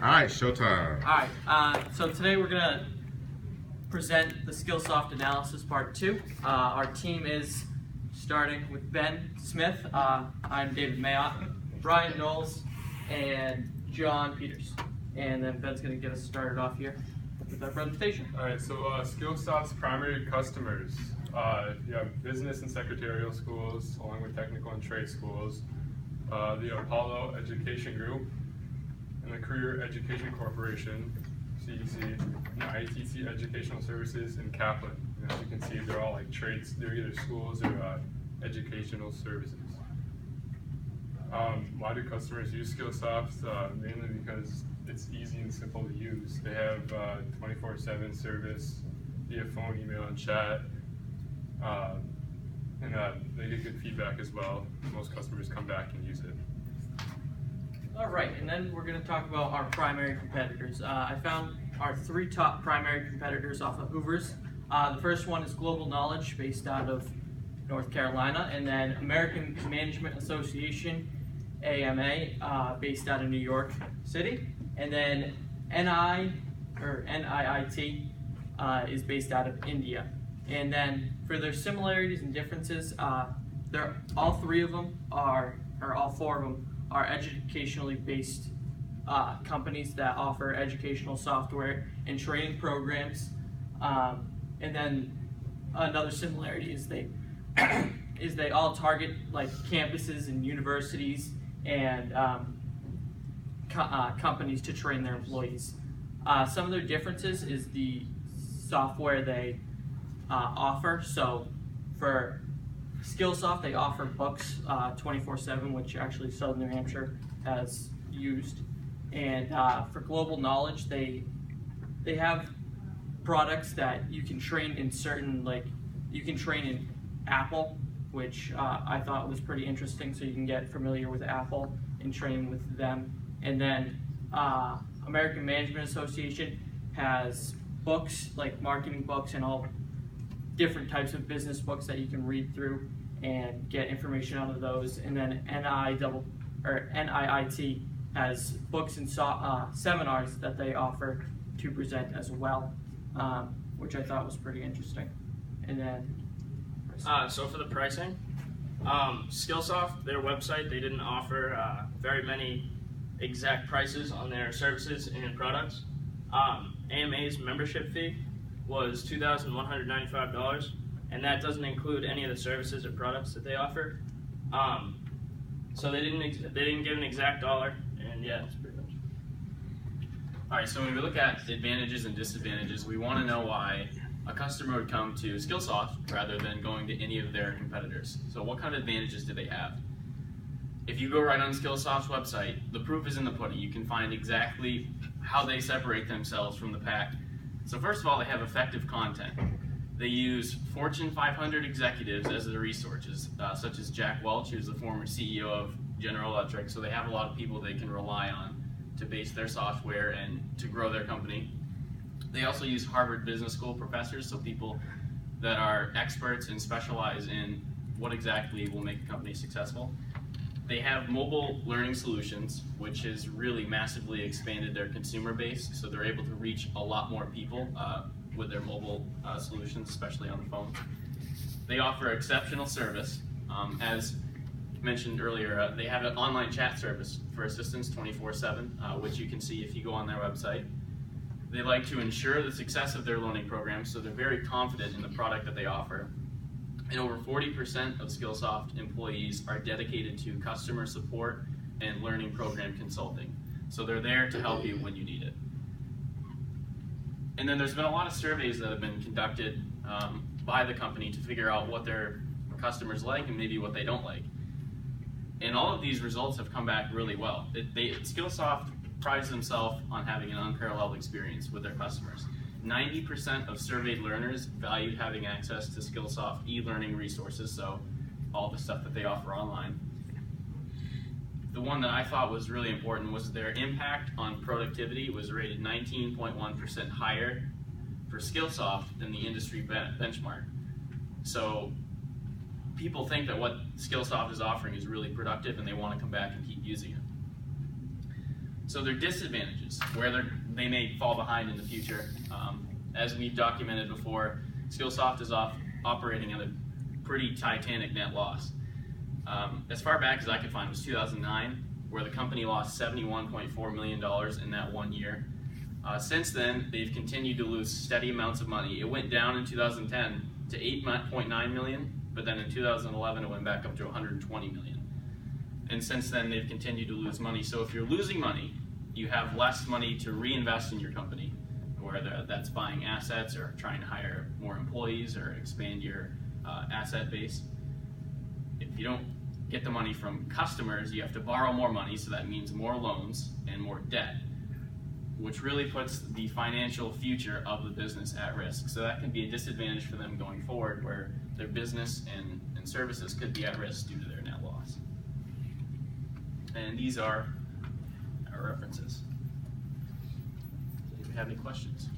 All right, showtime. Alright, so today we're going to present the Skillsoft Analysis Part 2. Our team is starting with Ben Smith, I'm David Mayotte, Brian Knowles, and John Peters. And then Ben's going to get us started off here with our presentation. Alright, so Skillsoft's primary customers, you have business and secretarial schools, along with technical and trade schools, the Apollo Education Group, and the Career Education Corporation, CEC, and ITC Educational Services in Kaplan. And as you can see, they're all like trades, they're either schools or educational services. Why do customers use Skillsoft? Mainly because it's easy and simple to use. They have 24/7 service via phone, email, and chat. And they get good feedback as well. Most customers come back and use it. Alright, and then we're going to talk about our primary competitors. I found our 3 top primary competitors off of Hoover's. The first one is Global Knowledge, based out of North Carolina, and then American Management Association, AMA, based out of New York City, and then NIIT is based out of India. And then for their similarities and differences, all 4 of them are educationally based companies that offer educational software and training programs. And then another similarity is they all target like campuses and universities and companies to train their employees. Some of their differences is the software they offer. So for Skillsoft, they offer books 24/7, which actually Southern New Hampshire has used. And for Global Knowledge, they have products that you can train in you can train in Apple, which I thought was pretty interesting, so you can get familiar with Apple and train with them. And then American Management Association has books, like marketing books and all different types of business books that you can read through and get information out of those. And then NIIT has books and seminars that they offer to present as well, which I thought was pretty interesting. And then so for the pricing, Skillsoft, their website, they didn't offer very many exact prices on their services and products. AMA's membership fee was $2,195, and that doesn't include any of the services or products that they offer. So they didn't give an exact dollar, and yeah, that's pretty much. All right, so when we look at advantages and disadvantages, we want to know why a customer would come to Skillsoft rather than going to any of their competitors. So what kind of advantages do they have? If you go right on Skillsoft's website, the proof is in the pudding. You can find exactly how they separate themselves from the pack. So first of all, they have effective content. They use Fortune 500 executives as their resources, such as Jack Welch, who's the former CEO of General Electric. So they have a lot of people they can rely on to base their software and to grow their company. They also use Harvard Business School professors, so people that are experts and specialize in what exactly will make a company successful. They have mobile learning solutions, which has really massively expanded their consumer base, so they're able to reach a lot more people with their mobile solutions, especially on the phone. They offer exceptional service. As mentioned earlier, they have an online chat service for assistants 24/7, which you can see if you go on their website. They like to ensure the success of their learning programs, so they're very confident in the product that they offer. And over 40% of Skillsoft employees are dedicated to customer support and learning program consulting. So they're there to help you when you need it. And then there's been a lot of surveys that have been conducted by the company to figure out what their customers like and maybe what they don't like. And all of these results have come back really well. Skillsoft prides themselves on having an unparalleled experience with their customers. 90% of surveyed learners valued having access to Skillsoft e-learning resources, so all the stuff that they offer online. The one that I thought was really important was their impact on productivity was rated 19.1% higher for Skillsoft than the industry benchmark. So people think that what Skillsoft is offering is really productive and they want to come back and keep using it. So So their disadvantages, where they may fall behind in the future. As we've documented before, Skillsoft is operating at a pretty titanic net loss. As far back as I could find was 2009, where the company lost $71.4 million in that 1 year. Since then, they've continued to lose steady amounts of money. It went down in 2010 to 8.9 million, but then in 2011 it went back up to 120 million. And since then, they've continued to lose money. So if you're losing money, you have less money to reinvest in your company, whether that's buying assets or trying to hire more employees or expand your asset base. If you don't get the money from customers, you have to borrow more money, so that means more loans and more debt, which really puts the financial future of the business at risk. So that can be a disadvantage for them going forward, where their business and services could be at risk due to their net loss. And these are our references. Do you have any questions?